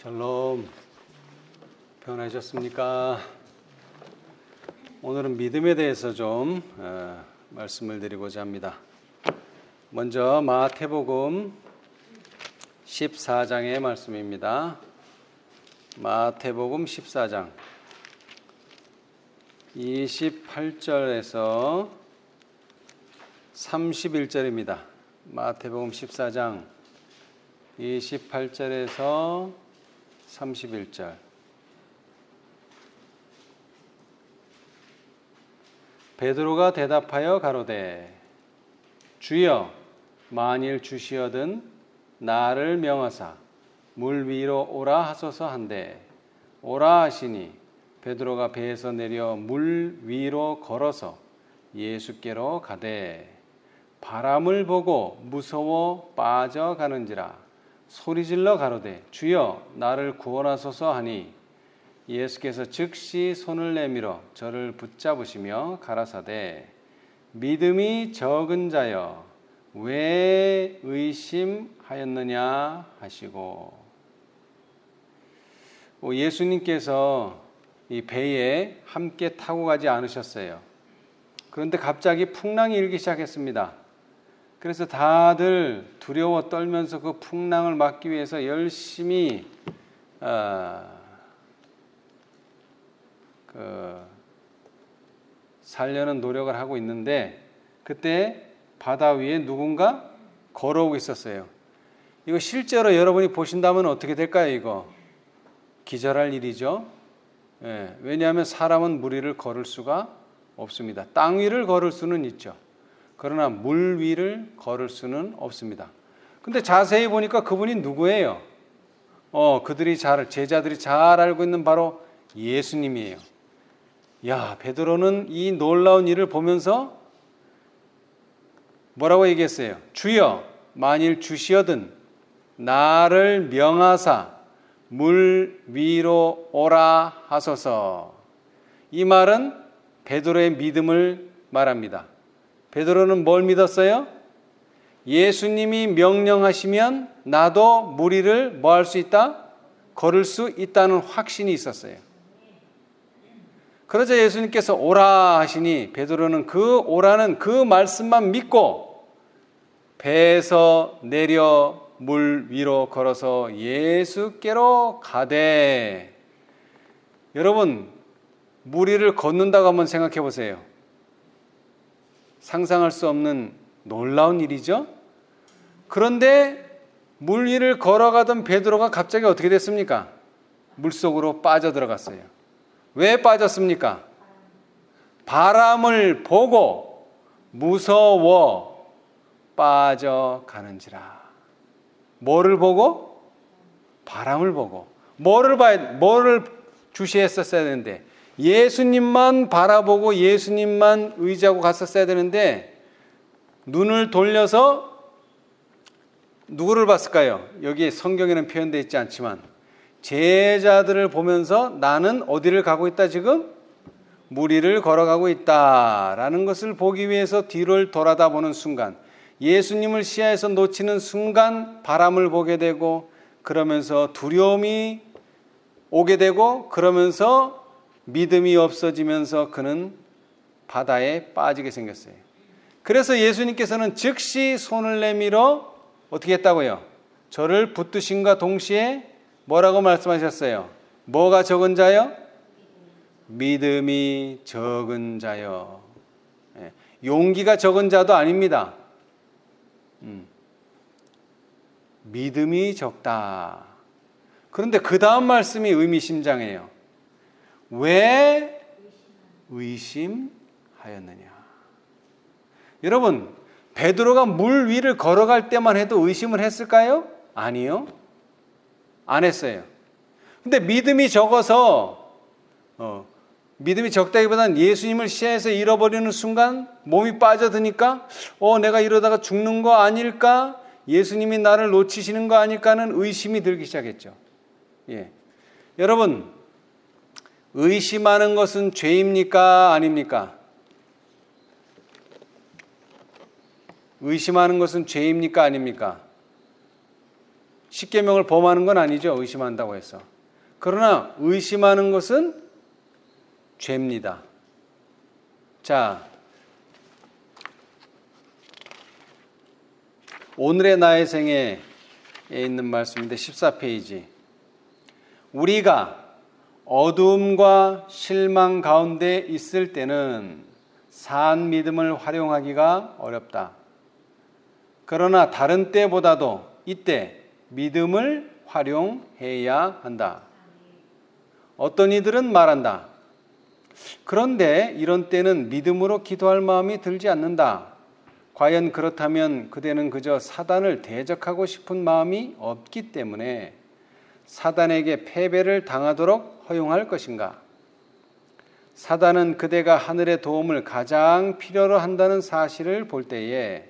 샬롬, 평안하셨습니까? 오늘은 믿음에 대해서 좀 말씀을 드리고자 합니다. 먼저 마태복음 14장의 말씀입니다. 마태복음 14장 28절에서 31절입니다. 마태복음 14장 28절에서 31절. 베드로가 대답하여 가로되 주여 만일 주시어든 나를 명하사 물 위로 오라 하소서 한데 오라 하시니 베드로가 배에서 내려 물 위로 걸어서 예수께로 가되 바람을 보고 무서워 빠져가는지라 소리질러 가로되 주여 나를 구원하소서 하니 예수께서 즉시 손을 내밀어 저를 붙잡으시며 가라사대 믿음이 적은 자여 왜 의심하였느냐 하시고. 예수님께서 이 배에 함께 타고 가지 않으셨어요. 그런데 갑자기 풍랑이 일기 시작했습니다. 그래서 다들 두려워 떨면서 그 풍랑을 막기 위해서 열심히 살려는 노력을 하고 있는데 그때 바다 위에 누군가 걸어오고 있었어요. 이거 실제로 여러분이 보신다면 어떻게 될까요? 이거 기절할 일이죠. 예, 왜냐하면 사람은 물 위를 걸을 수가 없습니다. 땅 위를 걸을 수는 있죠. 그러나 물 위를 걸을 수는 없습니다. 근데 자세히 보니까 그분이 누구예요? 제자들이 잘 알고 있는 바로 예수님이에요. 야, 베드로는 이 놀라운 일을 보면서 뭐라고 얘기했어요? 주여, 만일 주시어든 나를 명하사 물 위로 오라 하소서. 이 말은 베드로의 믿음을 말합니다. 베드로는 뭘 믿었어요? 예수님이 명령하시면 나도 물 위를 뭐 할 수 있다? 걸을 수 있다는 확신이 있었어요. 그러자 예수님께서 오라 하시니 베드로는 그 오라는 그 말씀만 믿고 배에서 내려 물 위로 걸어서 예수께로 가되. 여러분, 물 위를 걷는다고 한번 생각해 보세요. 상상할 수 없는 놀라운 일이죠. 그런데 물 위를 걸어가던 베드로가 갑자기 어떻게 됐습니까? 물속으로 빠져들어갔어요. 왜 빠졌습니까? 바람을 보고 무서워 빠져가는지라. 뭐를 보고? 바람을 보고. 뭐를 주시했었어야 되는데 예수님만 바라보고 예수님만 의지하고 갔었어야 되는데 눈을 돌려서 누구를 봤을까요? 여기 성경에는 표현되어 있지 않지만 제자들을 보면서 나는 어디를 가고 있다 지금? 물 위를 걸어가고 있다라는 것을 보기 위해서 뒤를 돌아다보는 순간, 예수님을 시야에서 놓치는 순간 바람을 보게 되고 그러면서 두려움이 오게 되고 그러면서 믿음이 없어지면서 그는 바다에 빠지게 생겼어요. 그래서 예수님께서는 즉시 손을 내밀어 어떻게 했다고요? 저를 붙드심과 동시에 뭐라고 말씀하셨어요? 뭐가 적은 자요? 믿음이 적은 자요. 용기가 적은 자도 아닙니다. 믿음이 적다. 그런데 그 다음 말씀이 의미심장해요. 왜 의심하였느냐? 여러분, 베드로가 물 위를 걸어갈 때만 해도 의심을 했을까요? 아니요. 안 했어요. 근데 믿음이 적어서 믿음이 적다기보다는 예수님을 시야에서 잃어버리는 순간 몸이 빠져드니까 내가 이러다가 죽는 거 아닐까? 예수님이 나를 놓치시는 거 아닐까는 의심이 들기 시작했죠. 예. 여러분, 의심하는 것은 죄입니까? 아닙니까? 의심하는 것은 죄입니까? 아닙니까? 십계명을 범하는 건 아니죠. 의심한다고 해서. 그러나 의심하는 것은 죄입니다. 자, 오늘의 나의 생애에 있는 말씀인데 14페이지. 우리가 어두움과 실망 가운데 있을 때는 산 믿음을 활용하기가 어렵다. 그러나 다른 때보다도 이때 믿음을 활용해야 한다. 어떤 이들은 말한다. 그런데 이런 때는 믿음으로 기도할 마음이 들지 않는다. 과연 그렇다면 그대는 그저 사단을 대적하고 싶은 마음이 없기 때문에 사단에게 패배를 당하도록 허용할 것인가? 사단은 그대가 하늘의 도움을 가장 필요로 한다는 사실을 볼 때에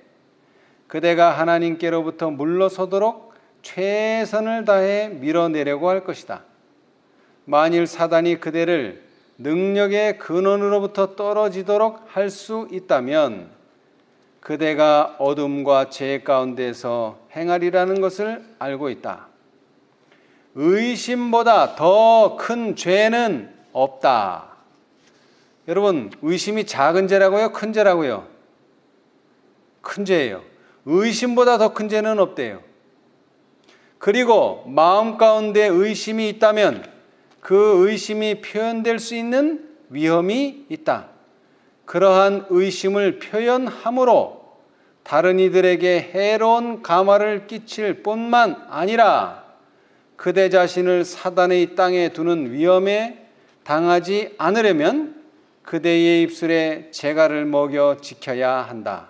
그대가 하나님께로부터 물러서도록 최선을 다해 밀어내려고 할 것이다. 만일 사단이 그대를 능력의 근원으로부터 떨어지도록 할 수 있다면 그대가 어둠과 죄 가운데서 행하리라는 것을 알고 있다. 의심보다 더 큰 죄는 없다. 여러분, 의심이 작은 죄라고요? 큰 죄라고요? 큰 죄예요. 의심보다 더 큰 죄는 없대요. 그리고 마음 가운데 의심이 있다면 그 의심이 표현될 수 있는 위험이 있다. 그러한 의심을 표현함으로 다른 이들에게 해로운 감화를 끼칠 뿐만 아니라 그대 자신을 사단의 이 땅에 두는 위험에 당하지 않으려면 그대의 입술에 재갈을 먹여 지켜야 한다.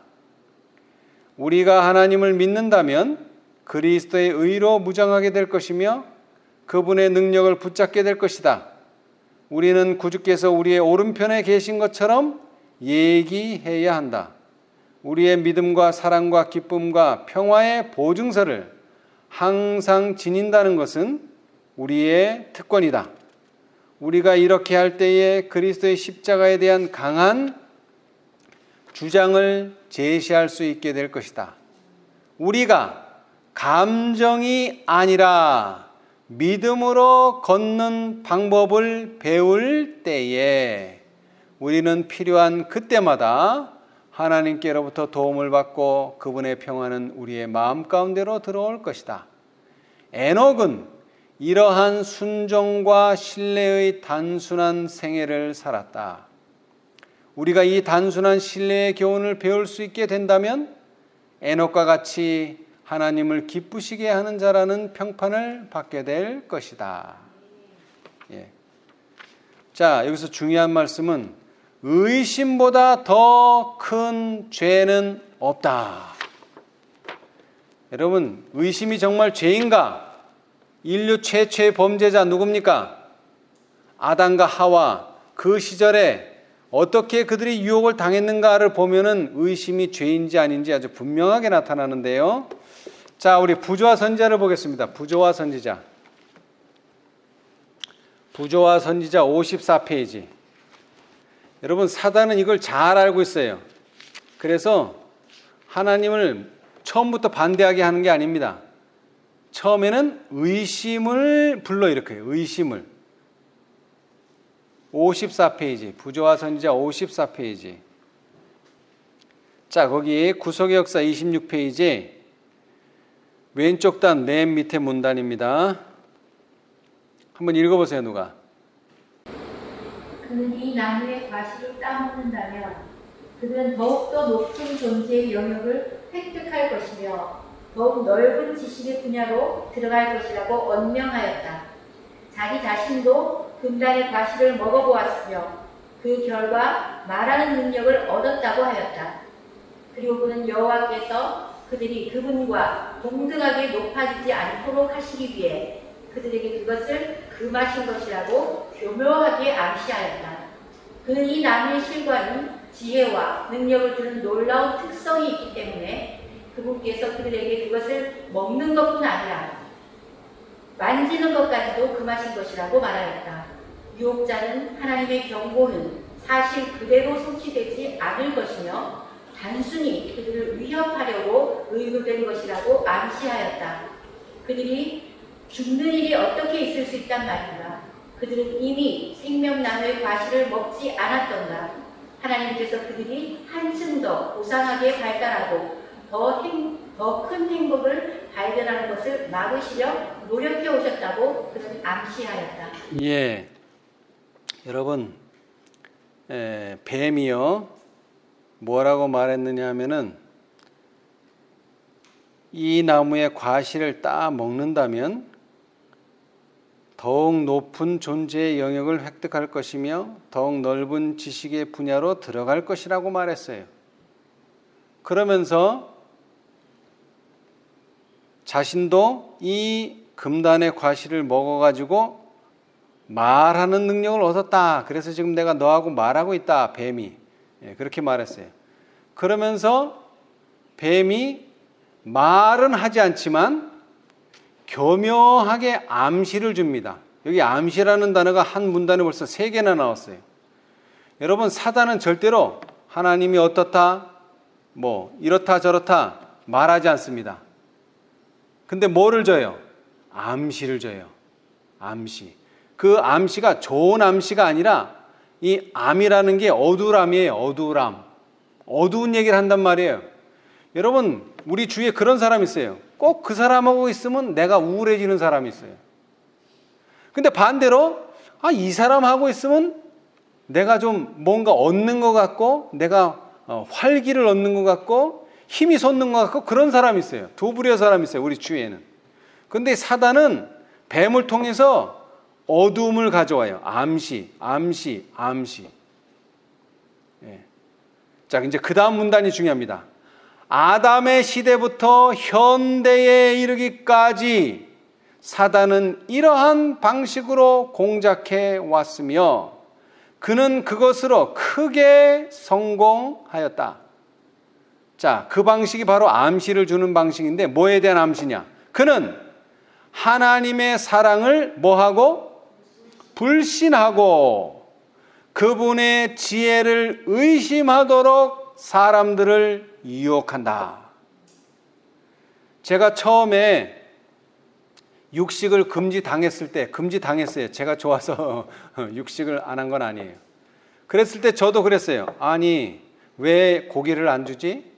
우리가 하나님을 믿는다면 그리스도의 의로 무장하게 될 것이며 그분의 능력을 붙잡게 될 것이다. 우리는 구주께서 우리의 오른편에 계신 것처럼 얘기해야 한다. 우리의 믿음과 사랑과 기쁨과 평화의 보증서를 항상 지닌다는 것은 우리의 특권이다. 우리가 이렇게 할 때에 그리스도의 십자가에 대한 강한 주장을 제시할 수 있게 될 것이다. 우리가 감정이 아니라 믿음으로 걷는 방법을 배울 때에 우리는 필요한 그때마다 하나님께로부터 도움을 받고 그분의 평화는 우리의 마음 가운데로 들어올 것이다. 에녹은 이러한 순종과 신뢰의 단순한 생애를 살았다. 우리가 이 단순한 신뢰의 교훈을 배울 수 있게 된다면 에녹과 같이 하나님을 기쁘시게 하는 자라는 평판을 받게 될 것이다. 예. 자, 여기서 중요한 말씀은 의심보다 더 큰 죄는 없다. 여러분, 의심이 정말 죄인가? 인류 최초의 범죄자 누굽니까? 아담과 하와. 그 시절에 어떻게 그들이 유혹을 당했는가를 보면은 의심이 죄인지 아닌지 아주 분명하게 나타나는데요. 자, 우리 부조와 선지자를 보겠습니다. 부조와 선지자. 부조와 선지자 54페이지. 여러분, 사단은 이걸 잘 알고 있어요. 그래서 하나님을 처음부터 반대하게 하는 게 아닙니다. 처음에는 의심을 불러일으켜요. 의심을. 54페이지. 부조와 선지자 54페이지. 자, 거기 구속의 역사 26페이지 왼쪽 단 맨 밑에 문단입니다. 한번 읽어보세요. 누가? 그는 이 나무의 과실을 따먹는다면 그는 더욱더 높은 존재의 영역을 획득할 것이며 더욱 넓은 지식의 분야로 들어갈 것이라고 언명하였다. 자기 자신도 금단의 과실을 먹어보았으며 그 결과 말하는 능력을 얻었다고 하였다. 그리고 그는 여호와께서 그들이 그분과 동등하게 높아지지 않도록 하시기 위해 그들에게 그것을 금하신 것이라고 교묘하게 암시하였다. 그는 이 나무의 실과는 지혜와 능력을 주는 놀라운 특성이 있기 때문에 그분께서 그들에게 그것을 먹는 것뿐 아니라 만지는 것까지도 금하신 것이라고 말하였다. 유혹자는 하나님의 경고는 사실 그대로 성취되지 않을 것이며 단순히 그들을 위협하려고 의도된 것이라고 암시하였다. 그들이 죽는 일이 어떻게 있을 수 있단 말인가? 그들은 이미 생명나무의 과실을 먹지 않았던가? 하나님께서 그들이 한층 더 고상하게 발달하고 더 큰 행복을 발견하는 것을 막으시려 노력해 오셨다고 그는 암시하였다. 예, 여러분, 뱀이요 뭐라고 말했느냐 하면은 이 나무의 과실을 따 먹는다면 더욱 높은 존재의 영역을 획득할 것이며 더욱 넓은 지식의 분야로 들어갈 것이라고 말했어요. 그러면서 자신도 이 금단의 과실을 먹어가지고 말하는 능력을 얻었다. 그래서 지금 내가 너하고 말하고 있다. 뱀이 그렇게 말했어요. 그러면서 뱀이 말은 하지 않지만 교묘하게 암시를 줍니다. 여기 암시라는 단어가 한 문단에 벌써 3개나 나왔어요. 여러분, 사단은 절대로 하나님이 어떻다, 뭐 이렇다 저렇다 말하지 않습니다. 근데 뭐를 줘요? 암시를 줘요. 암시. 그 암시가 좋은 암시가 아니라 이 암이라는 게 어두람이에요. 어두람. 어두운 얘기를 한단 말이에요. 여러분, 우리 주위에 그런 사람이 있어요. 꼭 그 사람하고 있으면 내가 우울해지는 사람이 있어요. 근데 반대로 이 사람하고 있으면 내가 좀 뭔가 얻는 것 같고 내가 활기를 얻는 것 같고 힘이 솟는 것 같고 그런 사람이 있어요. 두 부류의 사람이 있어요. 우리 주위에는. 근데 사단은 뱀을 통해서 어두움을 가져와요. 암시. 예. 자, 이제 그 다음 문단이 중요합니다. 아담의 시대부터 현대에 이르기까지 사단은 이러한 방식으로 공작해 왔으며 그는 그것으로 크게 성공하였다. 자, 그 방식이 바로 암시를 주는 방식인데 뭐에 대한 암시냐? 그는 하나님의 사랑을 뭐하고? 불신하고 그분의 지혜를 의심하도록 사람들을 유혹한다. 제가 처음에 육식을 금지당했을 때, 금지당했어요. 제가 좋아서 육식을 안 한 건 아니에요. 그랬을 때 저도 그랬어요. 아니, 왜 고기를 안 주지?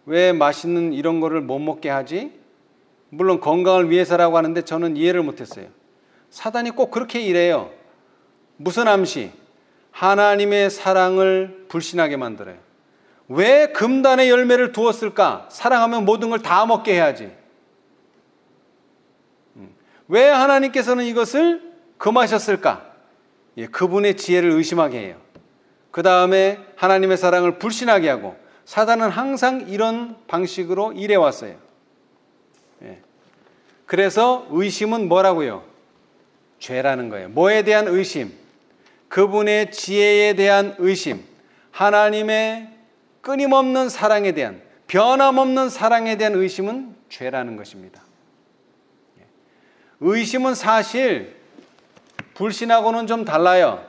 왜 맛있는 이런 거를 못 먹게 하지? 물론 건강을 위해서라고 하는데 저는 이해를 못했어요. 사단이 꼭 그렇게 일해요. 무슨 암시? 하나님의 사랑을 불신하게 만들어요. 왜 금단의 열매를 두었을까? 사랑하면 모든 걸 다 먹게 해야지. 왜 하나님께서는 이것을 금하셨을까? 예, 그분의 지혜를 의심하게 해요. 그 다음에 하나님의 사랑을 불신하게 하고 사단은 항상 이런 방식으로 일해왔어요. 예. 그래서 의심은 뭐라고요? 죄라는 거예요. 뭐에 대한 의심? 그분의 지혜에 대한 의심, 하나님의 끊임없는 사랑에 대한, 변함없는 사랑에 대한 의심은 죄라는 것입니다. 의심은 사실 불신하고는 좀 달라요.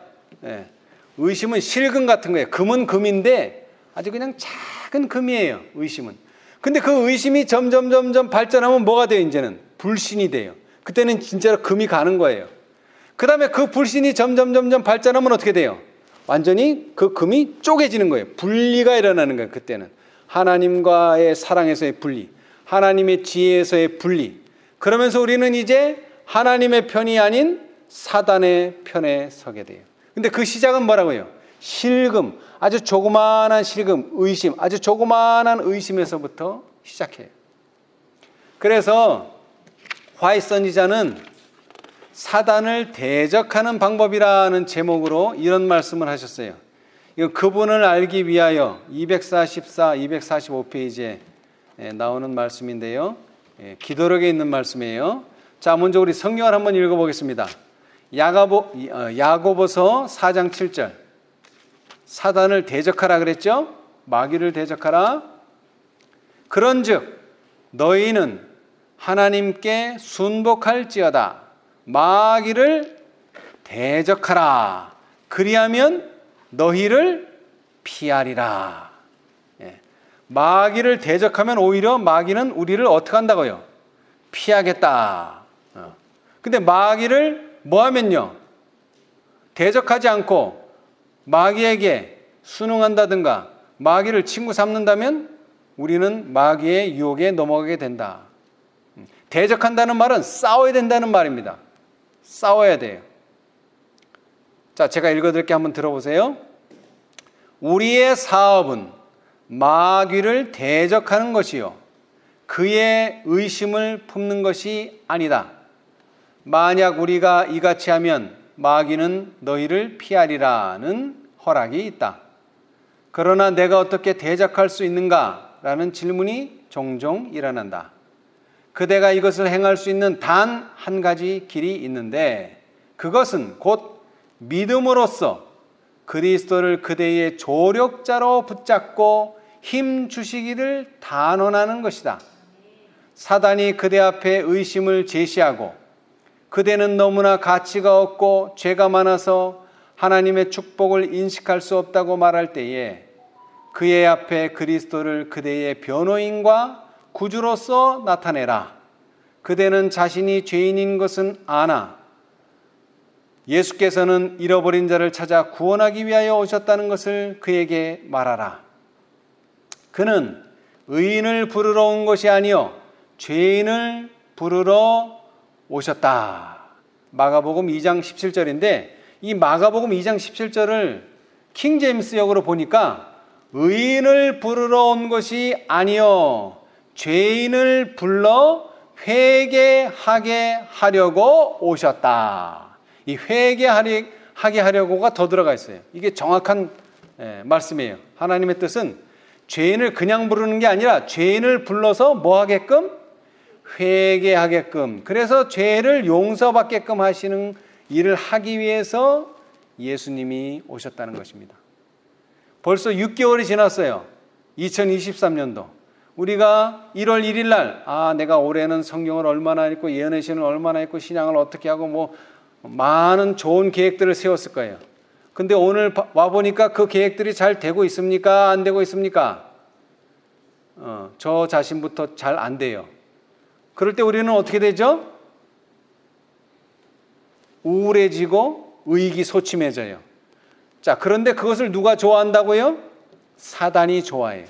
의심은 실금 같은 거예요. 금은 금인데 아주 그냥 작은 금이에요. 의심은. 근데 그 의심이 점점 발전하면 뭐가 돼요? 이제는 불신이 돼요. 그때는 진짜로 금이 가는 거예요. 그 다음에 그 불신이 점점 발전하면 어떻게 돼요? 완전히 그 금이 쪼개지는 거예요. 분리가 일어나는 거예요. 그때는 하나님과의 사랑에서의 분리, 하나님의 지혜에서의 분리. 그러면서 우리는 이제 하나님의 편이 아닌 사단의 편에 서게 돼요. 근데 그 시작은 뭐라고요? 실금, 아주 조그마한 실금, 의심, 아주 조그마한 의심에서부터 시작해요. 그래서 화이트 선지자는 사단을 대적하는 방법이라는 제목으로 이런 말씀을 하셨어요. 이거 그분을 알기 위하여 244, 245페이지에 나오는 말씀인데요. 기도록에 있는 말씀이에요. 자, 먼저 우리 성경을 한번 읽어보겠습니다. 야고보서 4장 7절. 사단을 대적하라 그랬죠? 마귀를 대적하라. 그런즉 너희는 하나님께 순복할지어다. 마귀를 대적하라. 그리하면 너희를 피하리라. 마귀를 대적하면 오히려 마귀는 우리를 어떻게 한다고요? 피하겠다. 근데 마귀를 뭐 하면요? 대적하지 않고 마귀에게 순응한다든가 마귀를 친구 삼는다면 우리는 마귀의 유혹에 넘어가게 된다. 대적한다는 말은 싸워야 된다는 말입니다. 싸워야 돼요. 자, 제가 읽어드릴게 한번 들어보세요. 우리의 사업은 마귀를 대적하는 것이요 그의 의심을 품는 것이 아니다. 만약 우리가 이같이 하면 마귀는 너희를 피하리라는 허락이 있다. 그러나 내가 어떻게 대적할 수 있는가? 라는 질문이 종종 일어난다. 그대가 이것을 행할 수 있는 단 한 가지 길이 있는데 그것은 곧 믿음으로써 그리스도를 그대의 조력자로 붙잡고 힘 주시기를 단언하는 것이다. 사단이 그대 앞에 의심을 제시하고 그대는 너무나 가치가 없고 죄가 많아서 하나님의 축복을 인식할 수 없다고 말할 때에 그의 앞에 그리스도를 그대의 변호인과 구주로서 나타내라. 그대는 자신이 죄인인 것은 아나 예수께서는 잃어버린 자를 찾아 구원하기 위하여 오셨다는 것을 그에게 말하라. 그는 의인을 부르러 온 것이 아니요 죄인을 부르러 오셨다. 마가복음 2장 17절인데 이 마가복음 2장 17절을 킹제임스 역으로 보니까 의인을 부르러 온 것이 아니요 죄인을 불러 회개하게 하려고 오셨다. 이 회개하게 하려고가 더 들어가 있어요. 이게 정확한 말씀이에요. 하나님의 뜻은 죄인을 그냥 부르는 게 아니라 죄인을 불러서 뭐 하게끔? 회개하게끔. 그래서 죄를 용서받게끔 하시는 일을 하기 위해서 예수님이 오셨다는 것입니다. 벌써 6개월이 지났어요. 2023년도. 우리가 1월 1일 날 내가 올해는 성경을 얼마나 읽고 예언의 신을 얼마나 읽고 신앙을 어떻게 하고 뭐 많은 좋은 계획들을 세웠을 거예요. 근데 오늘 와보니까 그 계획들이 잘 되고 있습니까? 안 되고 있습니까? 저 자신부터 잘 안 돼요. 그럴 때 우리는 어떻게 되죠? 우울해지고 의기소침해져요. 자, 그런데 그것을 누가 좋아한다고요? 사단이 좋아해요.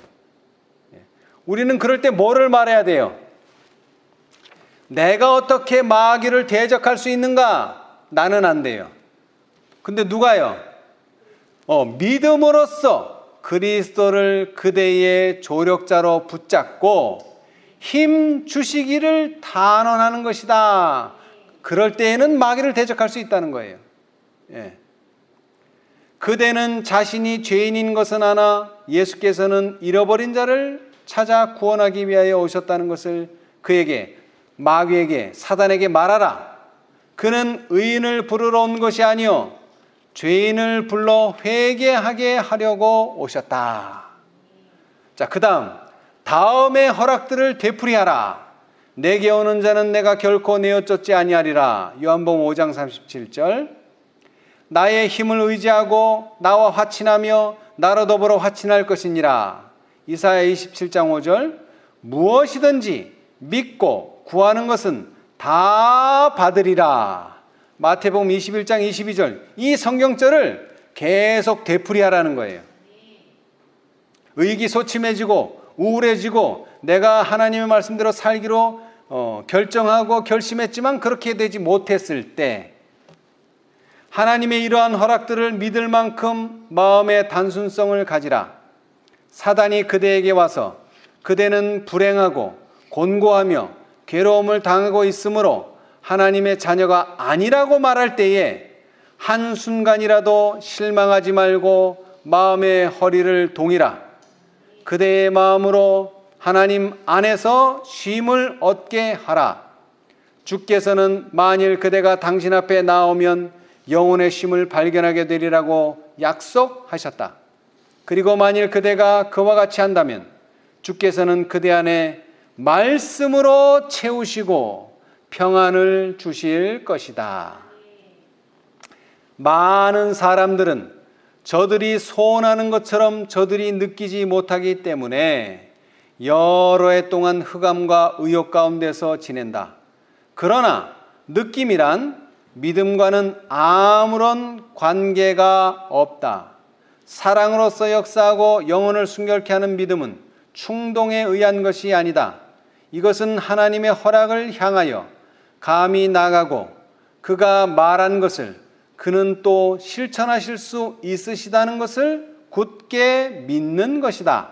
우리는 그럴 때 뭐를 말해야 돼요? 내가 어떻게 마귀를 대적할 수 있는가? 나는 안 돼요. 근데 누가요? 믿음으로써 그리스도를 그대의 조력자로 붙잡고 힘 주시기를 단언하는 것이다. 그럴 때에는 마귀를 대적할 수 있다는 거예요. 그대는 자신이 죄인인 것은 아나 예수께서는 잃어버린 자를 찾아 구원하기 위하여 오셨다는 것을 그에게 마귀에게 사단에게 말하라. 그는 의인을 부르러 온 것이 아니요 죄인을 불러 회개하게 하려고 오셨다. 자, 다음의 허락들을 되풀이하라. 내게 오는 자는 내가 결코 내어 쫓지 아니하리라. 요한복음 5장 37절. 나의 힘을 의지하고 나와 화친하며 나로 더불어 화친할 것이니라. 이사야 27장 5절. 무엇이든지 믿고 구하는 것은 다 받으리라. 마태복음 21장 22절. 이 성경절을 계속 되풀이하라는 거예요. 의기소침해지고 우울해지고 내가 하나님의 말씀대로 살기로 결정하고 결심했지만 그렇게 되지 못했을 때 하나님의 이러한 허락들을 믿을 만큼 마음의 단순성을 가지라. 사단이 그대에게 와서 그대는 불행하고 곤고하며 괴로움을 당하고 있으므로 하나님의 자녀가 아니라고 말할 때에 한순간이라도 실망하지 말고 마음의 허리를 동이라. 그대의 마음으로 하나님 안에서 쉼을 얻게 하라. 주께서는 만일 그대가 당신 앞에 나오면 영혼의 쉼을 발견하게 되리라고 약속하셨다. 그리고 만일 그대가 그와 같이 한다면 주께서는 그대 안에 말씀으로 채우시고 평안을 주실 것이다. 많은 사람들은 저들이 소원하는 것처럼 저들이 느끼지 못하기 때문에 여러 해 동안 흑암과 의욕 가운데서 지낸다. 그러나 느낌이란 믿음과는 아무런 관계가 없다. 사랑으로서 역사하고 영혼을 순결케 하는 믿음은 충동에 의한 것이 아니다. 이것은 하나님의 허락을 향하여 감히 나가고 그가 말한 것을 그는 또 실천하실 수 있으시다는 것을 굳게 믿는 것이다.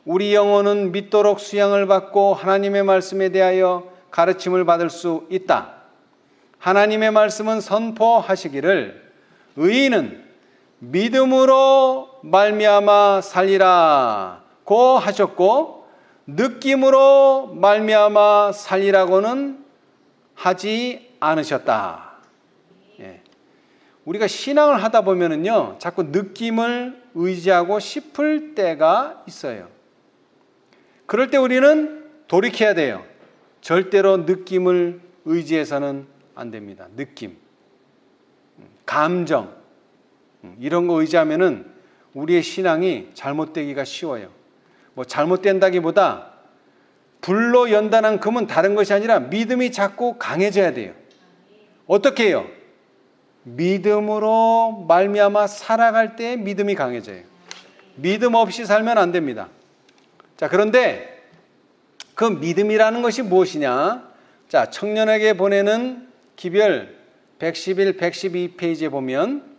우리 영혼은 믿도록 수양을 받고 하나님의 말씀에 대하여 가르침을 받을 수 있다. 하나님의 말씀은 선포하시기를 의인은 믿음으로 말미암아 살리라고 하셨고 느낌으로 말미암아 살리라고는 하지 않으셨다. 예. 우리가 신앙을 하다 보면은요, 자꾸 느낌을 의지하고 싶을 때가 있어요. 그럴 때 우리는 돌이켜야 돼요. 절대로 느낌을 의지해서는 안 됩니다. 느낌, 감정, 이런 거 의지하면은 우리의 신앙이 잘못되기가 쉬워요. 뭐 잘못된다기보다 불로 연단한 금은 다른 것이 아니라 믿음이 자꾸 강해져야 돼요. 어떻게 해요? 믿음으로 말미암아 살아갈 때 믿음이 강해져요. 믿음 없이 살면 안 됩니다. 자, 그런데 그 믿음이라는 것이 무엇이냐? 자, 청년에게 보내는 기별 111, 112페이지에 보면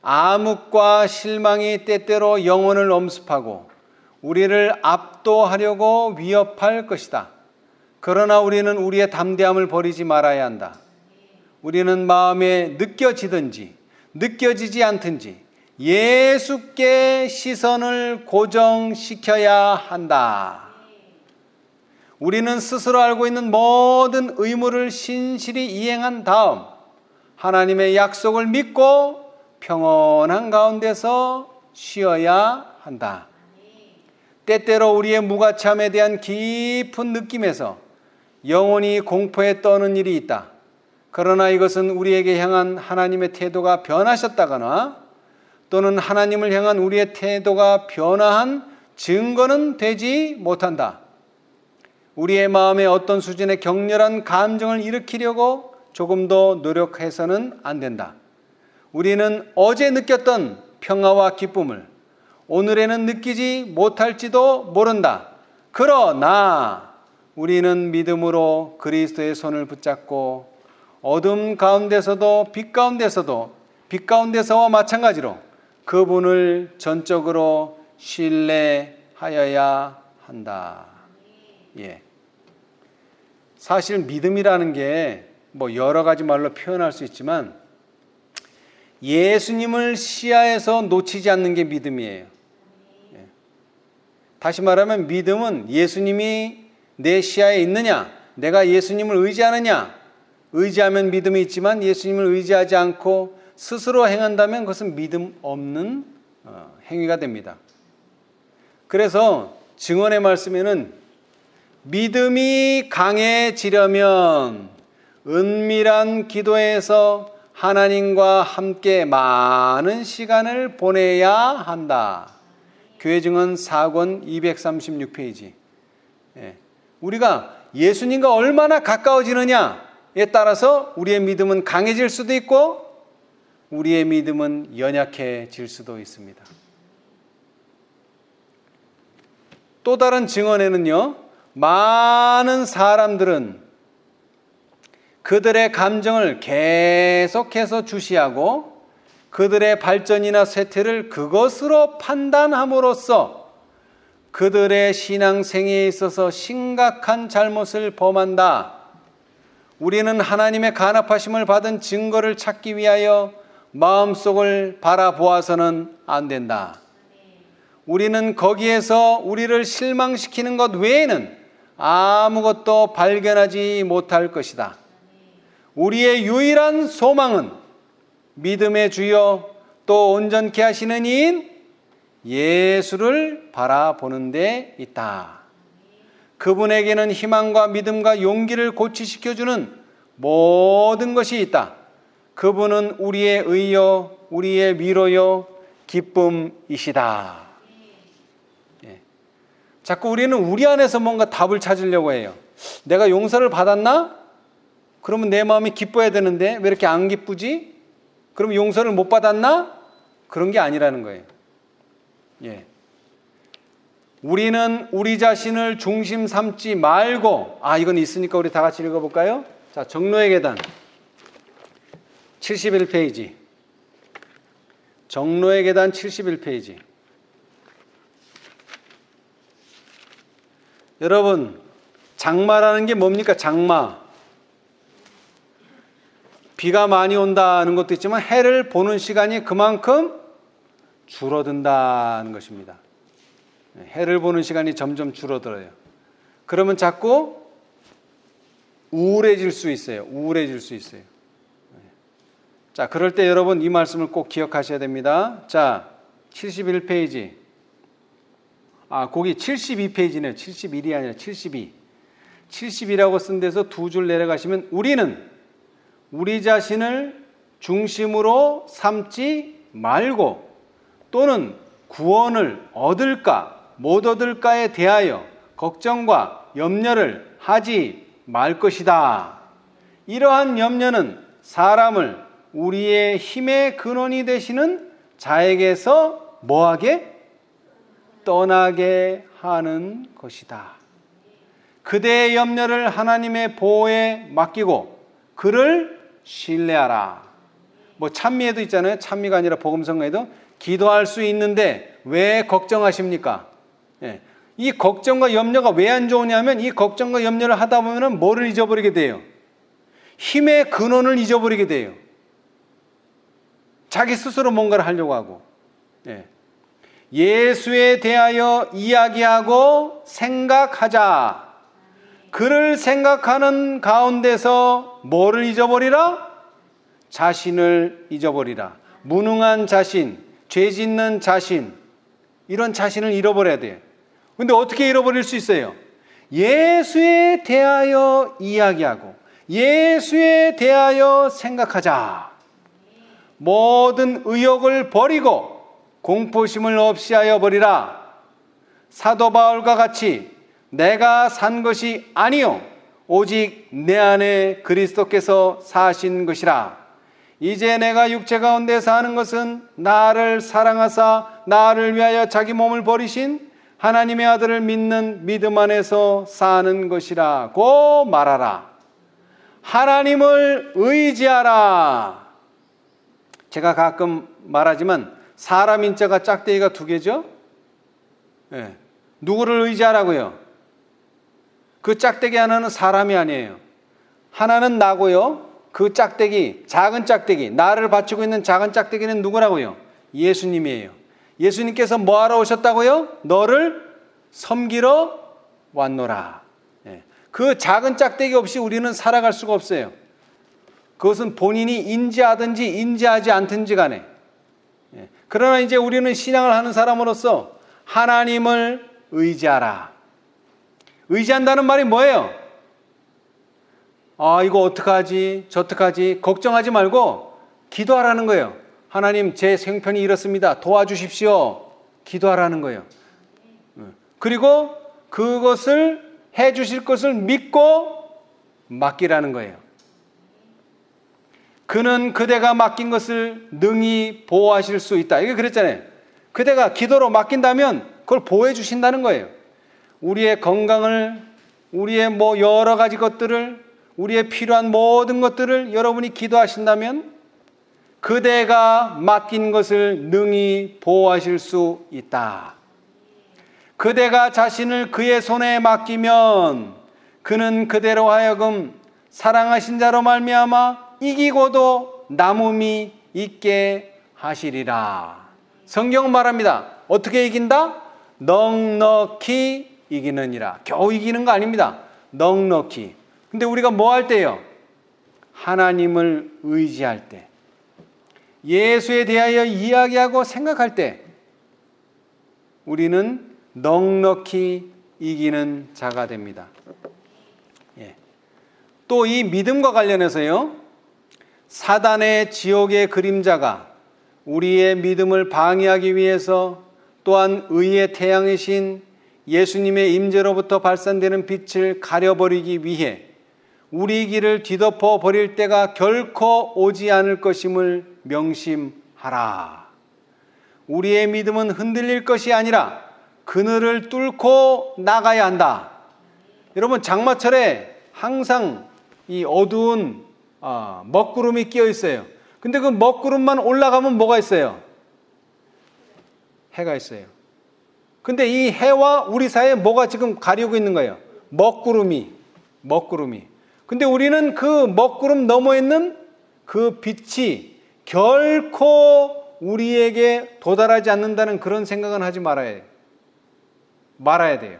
암흑과 실망이 때때로 영혼을 엄습하고 우리를 압도하려고 위협할 것이다. 그러나 우리는 우리의 담대함을 버리지 말아야 한다. 우리는 마음에 느껴지든지 느껴지지 않든지 예수께 시선을 고정시켜야 한다. 우리는 스스로 알고 있는 모든 의무를 신실히 이행한 다음 하나님의 약속을 믿고 평온한 가운데서 쉬어야 한다. 때때로 우리의 무가참에 대한 깊은 느낌에서 영혼이 공포에 떠는 일이 있다. 그러나 이것은 우리에게 향한 하나님의 태도가 변하셨다거나 또는 하나님을 향한 우리의 태도가 변화한 증거는 되지 못한다. 우리의 마음에 어떤 수준의 격렬한 감정을 일으키려고 조금도 노력해서는 안 된다. 우리는 어제 느꼈던 평화와 기쁨을 오늘에는 느끼지 못할지도 모른다. 그러나 우리는 믿음으로 그리스도의 손을 붙잡고 어둠 가운데서도 빛 가운데서와 마찬가지로 그분을 전적으로 신뢰하여야 한다. 예. 사실 믿음이라는 게 뭐 여러 가지 말로 표현할 수 있지만 예수님을 시야에서 놓치지 않는 게 믿음이에요. 예. 다시 말하면 믿음은 예수님이 내 시야에 있느냐, 내가 예수님을 의지하느냐, 의지하면 믿음이 있지만 예수님을 의지하지 않고 스스로 행한다면 그것은 믿음 없는 행위가 됩니다. 그래서 증언의 말씀에는 믿음이 강해지려면 은밀한 기도에서 하나님과 함께 많은 시간을 보내야 한다. 교회 증언 4권 236페이지. 예. 우리가 예수님과 얼마나 가까워지느냐에 따라서 우리의 믿음은 강해질 수도 있고 우리의 믿음은 연약해질 수도 있습니다. 또 다른 증언에는요, 많은 사람들은 그들의 감정을 계속해서 주시하고 그들의 발전이나 쇠퇴를 그것으로 판단함으로써 그들의 신앙생애에 있어서 심각한 잘못을 범한다. 우리는 하나님의 간합하심을 받은 증거를 찾기 위하여 마음속을 바라보아서는 안 된다. 우리는 거기에서 우리를 실망시키는 것 외에는 아무것도 발견하지 못할 것이다. 우리의 유일한 소망은 믿음의 주여 또 온전케 하시는 이인 예수를 바라보는 데 있다. 그분에게는 희망과 믿음과 용기를 고취시켜주는 모든 것이 있다. 그분은 우리의 의요, 우리의 위로요, 기쁨이시다. 예. 자꾸 우리는 우리 안에서 뭔가 답을 찾으려고 해요. 내가 용서를 받았나? 그러면 내 마음이 기뻐야 되는데 왜 이렇게 안 기쁘지? 그럼 용서를 못 받았나? 그런 게 아니라는 거예요. 예. 우리는 우리 자신을 중심 삼지 말고, 이건 있으니까 우리 다 같이 읽어볼까요? 자, 정로의 계단 71페이지. 정로의 계단 71페이지. 여러분, 장마라는 게 뭡니까? 장마. 비가 많이 온다는 것도 있지만 해를 보는 시간이 그만큼 줄어든다는 것입니다. 해를 보는 시간이 점점 줄어들어요. 그러면 자꾸 우울해질 수 있어요. 우울해질 수 있어요. 자, 그럴 때 여러분 이 말씀을 꼭 기억하셔야 됩니다. 자, 71페이지. 거기 72페이지네요. 71이 아니라 72. 70이라고 쓴 데서 두 줄 내려가시면 우리는 우리 자신을 중심으로 삼지 말고 또는 구원을 얻을까 못 얻을까에 대하여 걱정과 염려를 하지 말 것이다. 이러한 염려는 사람을 우리의 힘의 근원이 되시는 자에게서 뭐하게? 떠나게 하는 것이다. 그대의 염려를 하나님의 보호에 맡기고 그를 신뢰하라. 찬미에도 있잖아요. 찬미가 아니라 복음성가에도 기도할 수 있는데 왜 걱정하십니까? 예. 이 걱정과 염려가 왜 안 좋으냐면 이 걱정과 염려를 하다 보면 뭐를 잊어버리게 돼요? 힘의 근원을 잊어버리게 돼요. 자기 스스로 뭔가를 하려고 하고. 예. 예수에 대하여 이야기하고 생각하자. 그를 생각하는 가운데서 뭐를 잊어버리라? 자신을 잊어버리라. 무능한 자신, 죄 짓는 자신, 이런 자신을 잃어버려야 돼요. 근데 어떻게 잃어버릴 수 있어요? 예수에 대하여 이야기하고 예수에 대하여 생각하자. 모든 의욕을 버리고 공포심을 없이 하여 버리라. 사도 바울과 같이 내가 산 것이 아니요 오직 내 안에 그리스도께서 사신 것이라. 이제 내가 육체 가운데 사는 것은 나를 사랑하사 나를 위하여 자기 몸을 버리신 하나님의 아들을 믿는 믿음 안에서 사는 것이라고 말하라. 하나님을 의지하라. 제가 가끔 말하지만 사람 인자가 짝대기가 두 개죠. 네. 누구를 의지하라고요? 그 짝대기 하나는 사람이 아니에요. 하나는 나고요. 그 짝대기, 작은 짝대기, 나를 받치고 있는 작은 짝대기는 누구라고요? 예수님이에요. 예수님께서 뭐하러 오셨다고요? 너를 섬기러 왔노라. 그 작은 짝대기 없이 우리는 살아갈 수가 없어요. 그것은 본인이 인지하든지 인지하지 않든지 간에. 그러나 이제 우리는 신앙을 하는 사람으로서 하나님을 의지하라. 의지한다는 말이 뭐예요? 이거 어떡하지? 저떡하지? 걱정하지 말고 기도하라는 거예요. 하나님, 제 생편이 이렇습니다. 도와주십시오. 기도하라는 거예요. 그리고 그것을 해 주실 것을 믿고 맡기라는 거예요. 그는 그대가 맡긴 것을 능히 보호하실 수 있다. 이게 그랬잖아요. 그대가 기도로 맡긴다면 그걸 보호해 주신다는 거예요. 우리의 건강을, 우리의 여러 가지 것들을, 우리의 필요한 모든 것들을 여러분이 기도하신다면 그대가 맡긴 것을 능히 보호하실 수 있다. 그대가 자신을 그의 손에 맡기면 그는 그대로 하여금 사랑하신 자로 말미암아 이기고도 남음이 있게 하시리라. 성경은 말합니다. 어떻게 이긴다? 넉넉히 이기느니라. 겨우 이기는 거 아닙니다. 넉넉히. 근데 우리가 뭐 할 때요? 하나님을 의지할 때, 예수에 대하여 이야기하고 생각할 때 우리는 넉넉히 이기는 자가 됩니다. 또 이 믿음과 관련해서요, 사단의 지옥의 그림자가 우리의 믿음을 방해하기 위해서 또한 의의 태양이신 예수님의 임재로부터 발산되는 빛을 가려버리기 위해 우리 길을 뒤덮어 버릴 때가 결코 오지 않을 것임을 명심하라. 우리의 믿음은 흔들릴 것이 아니라 그늘을 뚫고 나가야 한다. 여러분, 장마철에 항상 이 어두운 먹구름이 끼어 있어요. 근데 그 먹구름만 올라가면 뭐가 있어요? 해가 있어요. 근데 이 해와 우리 사이에 뭐가 지금 가리고 있는 거예요? 먹구름이. 근데 우리는 그 먹구름 너머에 있는 그 빛이 결코 우리에게 도달하지 않는다는 그런 생각은 하지 말아야 돼요.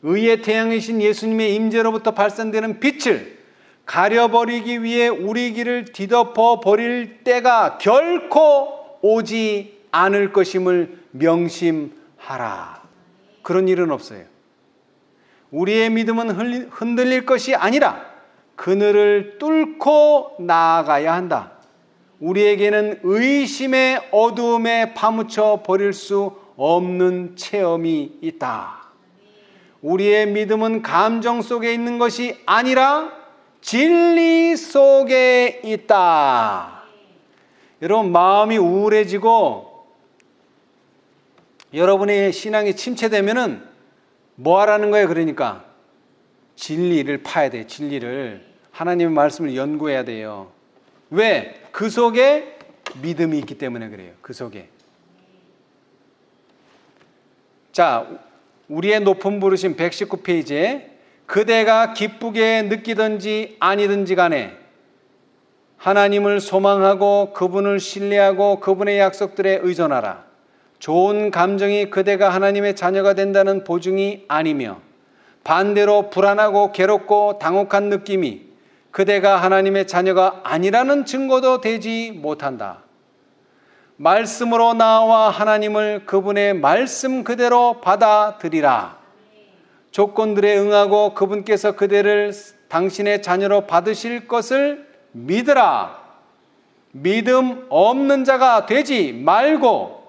의의 태양이신 예수님의 임재로부터 발산되는 빛을 가려버리기 위해 우리 길을 뒤덮어 버릴 때가 결코 오지 않을 것임을 명심하라. 그런 일은 없어요. 우리의 믿음은 흔들릴 것이 아니라 그늘을 뚫고 나아가야 한다. 우리에게는 의심의 어두움에 파묻혀 버릴 수 없는 체험이 있다. 우리의 믿음은 감정 속에 있는 것이 아니라 진리 속에 있다. 여러분, 마음이 우울해지고 여러분의 신앙이 침체되면은 뭐 하라는 거예요? 그러니까 진리를 파야 돼요. 진리를. 하나님의 말씀을 연구해야 돼요. 왜? 그 속에 믿음이 있기 때문에 그래요. 그 속에. 자, 우리의 높은 부르심 119페이지에 그대가 기쁘게 느끼든지 아니든지 간에 하나님을 소망하고 그분을 신뢰하고 그분의 약속들에 의존하라. 좋은 감정이 그대가 하나님의 자녀가 된다는 보증이 아니며 반대로 불안하고 괴롭고 당혹한 느낌이 그대가 하나님의 자녀가 아니라는 증거도 되지 못한다. 말씀으로 나와 하나님을 그분의 말씀 그대로 받아들이라. 조건들에 응하고 그분께서 그대를 당신의 자녀로 받으실 것을 믿으라. 믿음 없는 자가 되지 말고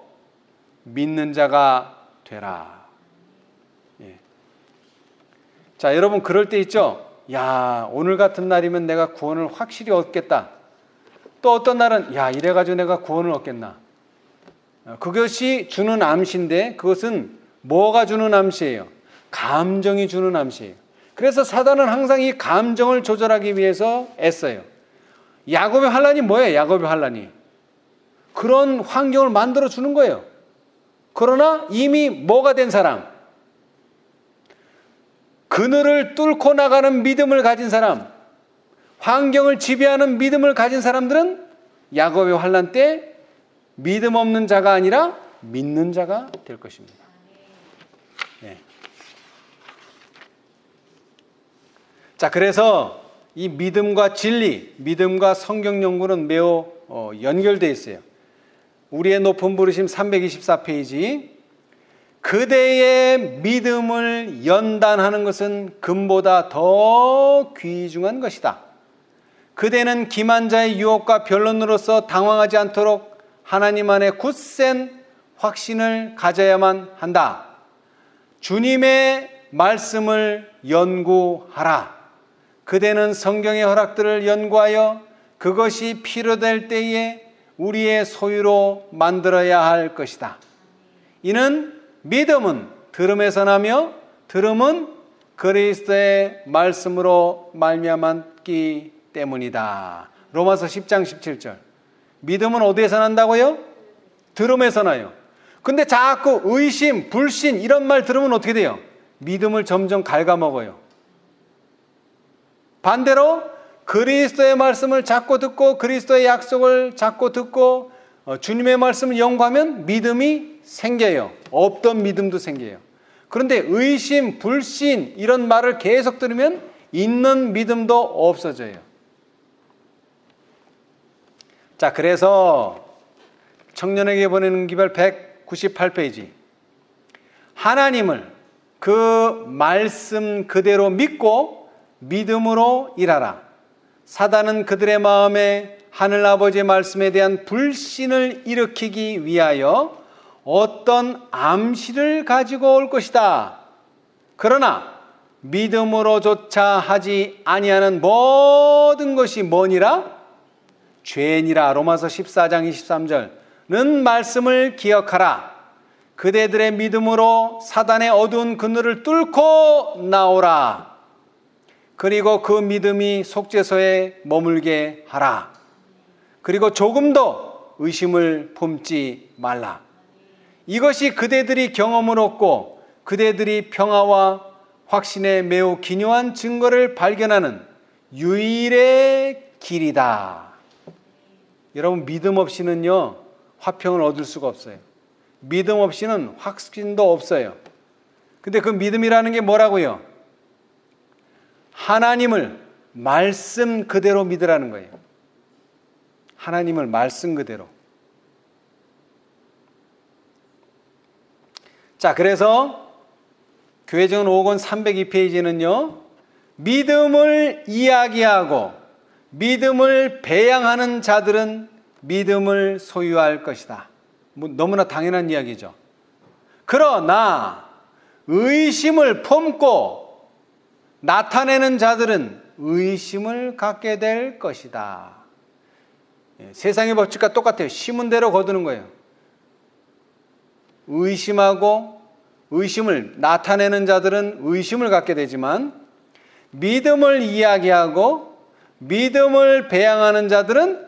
믿는 자가 되라. 예. 자, 여러분, 그럴 때 있죠? 야, 오늘 같은 날이면 내가 구원을 확실히 얻겠다. 또 어떤 날은 야, 이래가지고 내가 구원을 얻겠나. 그것이 주는 암시인데 그것은 뭐가 주는 암시예요? 감정이 주는 암시예요. 그래서 사단은 항상 이 감정을 조절하기 위해서 애써요. 야곱의 환란이 뭐예요? 야곱의 환란이 그런 환경을 만들어 주는 거예요. 그러나 이미 뭐가 된 사람, 그늘을 뚫고 나가는 믿음을 가진 사람, 환경을 지배하는 믿음을 가진 사람들은 야곱의 환란 때 믿음 없는 자가 아니라 믿는 자가 될 것입니다. 네. 자, 그래서 이 믿음과 진리, 믿음과 성경 연구는 매우 연결되어 있어요. 우리의 높은 부르심 324페이지. 그대의 믿음을 연단하는 것은 금보다 더 귀중한 것이다. 그대는 기만자의 유혹과 변론으로서 당황하지 않도록 하나님 안에 굳센 확신을 가져야만 한다. 주님의 말씀을 연구하라. 그대는 성경의 허락들을 연구하여 그것이 필요될 때에 우리의 소유로 만들어야 할 것이다. 이는 믿음은 들음에서 나며 들음은 그리스도의 말씀으로 말미암았기 때문이다. 로마서 10장 17절. 믿음은 어디에서 난다고요? 들음에서 나요. 근데 자꾸 의심, 불신 이런 말 들으면 어떻게 돼요? 믿음을 점점 갉아먹어요. 반대로 그리스도의 말씀을 자꾸 듣고 그리스도의 약속을 자꾸 듣고 주님의 말씀을 연구하면 믿음이 생겨요. 없던 믿음도 생겨요. 그런데 의심, 불신 이런 말을 계속 들으면 있는 믿음도 없어져요. 자, 그래서 청년에게 보내는 기별 198페이지. 하나님을 그 말씀 그대로 믿고 믿음으로 일하라. 사단은 그들의 마음에 하늘아버지의 말씀에 대한 불신을 일으키기 위하여 어떤 암시를 가지고 올 것이다. 그러나 믿음으로조차 하지 아니하는 모든 것이 뭐니라? 죄니라. 로마서 14장 23절는 말씀을 기억하라. 그대들의 믿음으로 사단의 어두운 그늘을 뚫고 나오라. 그리고 그 믿음이 속죄소에 머물게 하라. 그리고 조금도 의심을 품지 말라. 이것이 그대들이 경험을 얻고 그대들이 평화와 확신의 매우 기묘한 증거를 발견하는 유일의 길이다. 여러분, 믿음 없이는요, 화평을 얻을 수가 없어요. 믿음 없이는 확신도 없어요. 근데 그 믿음이라는 게 뭐라고요? 하나님을 말씀 그대로 믿으라는 거예요. 하나님을 말씀 그대로. 자, 그래서 교회증언 5권 302페이지는요, 믿음을 이야기하고 믿음을 배양하는 자들은 믿음을 소유할 것이다. 너무나 당연한 이야기죠. 그러나 의심을 품고 나타내는 자들은 의심을 갖게 될 것이다. 세상의 법칙과 똑같아요. 심은 대로 거두는 거예요. 의심하고 의심을 나타내는 자들은 의심을 갖게 되지만 믿음을 이야기하고 믿음을 배양하는 자들은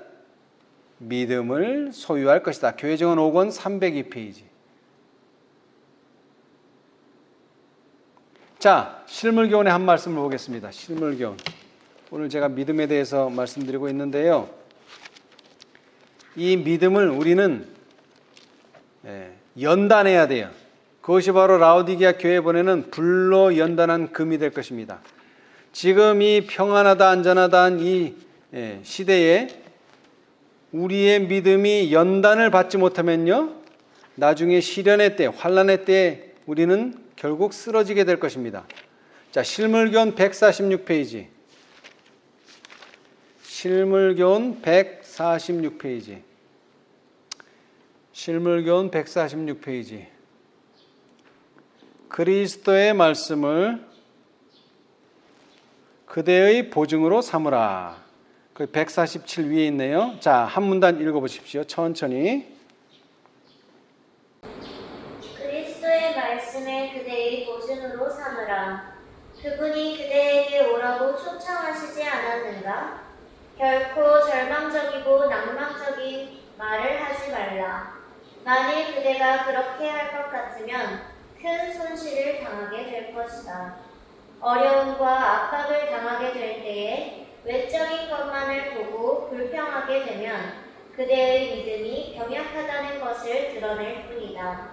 믿음을 소유할 것이다. 교회증언 5권 302페이지. 자, 실물교훈의 한 말씀을 보겠습니다. 실물교훈. 오늘 제가 믿음에 대해서 말씀드리고 있는데요. 이 믿음을 우리는 연단해야 돼요. 그것이 바로 라오디게아 교회에 보내는 불로 연단한 금이 될 것입니다. 지금 이 평안하다 안전하다는 이 시대에 우리의 믿음이 연단을 받지 못하면요, 나중에 시련의 때, 환난의 때에 우리는 결국 쓰러지게 될 것입니다. 자, 실물교훈 146페이지. 실물교훈 146페이지. 실물교훈 146페이지. 그리스도의 말씀을 그대의 보증으로 삼으라. 그 147 위에 있네요. 자, 한 문단 읽어보십시오. 천천히. 그리스도의 말씀을 그대의 보증으로 삼으라. 그분이 그대에게 오라고 초청하시지 않았는가? 결코 절망적이고 낭만적인 말을 하지 말라. 만일 그대가 그렇게 할 것 같으면 큰 손실을 당하게 될 것이다. 어려움과 압박을 당하게 될 때에 외적인 것만을 보고 불평하게 되면 그대의 믿음이 병약하다는 것을 드러낼 뿐이다.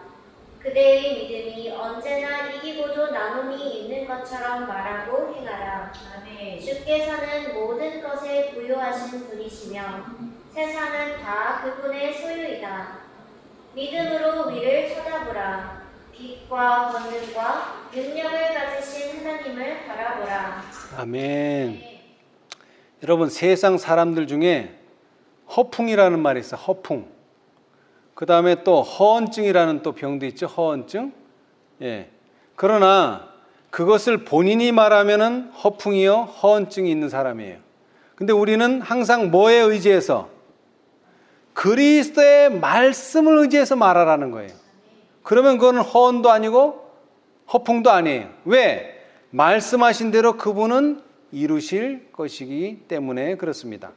그대의 믿음이 언제나 이기고도 남음이 있는 것처럼 말하고 행하라. 아멘. 주께서는 모든 것에 부요하신 분이시며 세상은 다 그분의 소유이다. 믿음으로 위를 쳐다보라. 빛과 권능과 능력을 가지신 하나님을 바라보라. 아멘. 여러분, 세상 사람들 중에 허풍이라는 말이 있어요. 허풍. 그 다음에 또 허언증이라는 또 병도 있죠. 허언증. 예. 그러나 그것을 본인이 말하면은 허풍이요, 허언증이 있는 사람이에요. 근데 우리는 항상 뭐에 의지해서? 그리스도의 말씀을 의지해서 말하라는 거예요. 그러면 그거는 허언도 아니고 허풍도 아니에요. 왜? 말씀하신 대로 그분은 이루실 것이기 때문에 그렇습니다.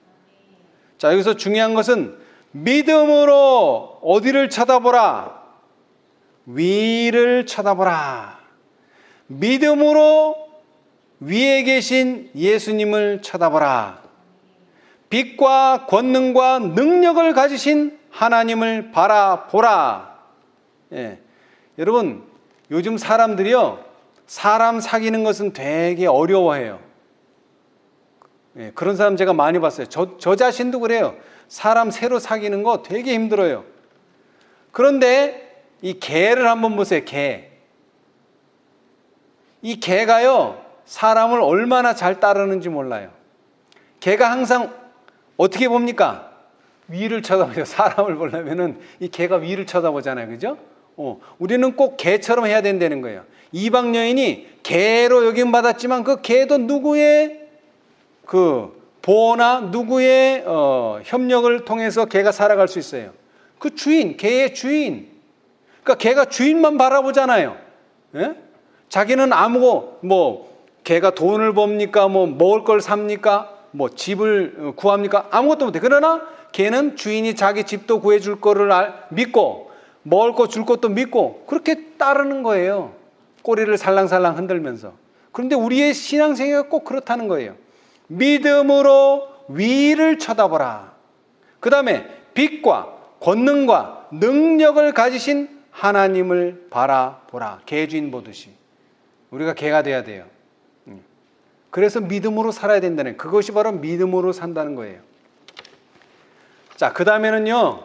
자, 여기서 중요한 것은 믿음으로 어디를 쳐다보라? 위를 쳐다보라. 믿음으로 위에 계신 예수님을 쳐다보라. 빛과 권능과 능력을 가지신 하나님을 바라보라. 예. 여러분, 요즘 사람들이요, 사람 사귀는 것은 되게 어려워해요. 예, 그런 사람 제가 많이 봤어요. 저 자신도 그래요. 사람 새로 사귀는 거 되게 힘들어요. 그런데 이 개를 한번 보세요. 개. 이 개가요, 사람을 얼마나 잘 따르는지 몰라요. 개가 항상 어떻게 봅니까? 위를 쳐다보죠. 사람을 보려면은 이 개가 위를 쳐다보잖아요. 그죠? 우리는 꼭 개처럼 해야 된다는 거예요. 이방 여인이 개로 여김 받았지만 그 개도 누구의 그 보호나 누구의 협력을 통해서 개가 살아갈 수 있어요. 그 주인, 개의 주인. 그러니까 개가 주인만 바라보잖아요. 예? 자기는 개가 돈을 법니까? 먹을 걸 삽니까? 집을 구합니까? 아무것도 못해. 그러나 개는 주인이 자기 집도 구해줄 거를 믿고, 먹을 거 줄 것도 믿고, 그렇게 따르는 거예요. 꼬리를 살랑살랑 흔들면서. 그런데 우리의 신앙생활가 꼭 그렇다는 거예요. 믿음으로 위를 쳐다보라. 그 다음에 빛과 권능과 능력을 가지신 하나님을 바라보라. 개주인 보듯이. 우리가 개가 돼야 돼요. 그래서 믿음으로 살아야 된다는, 그것이 바로 믿음으로 산다는 거예요. 자, 그 다음에는요.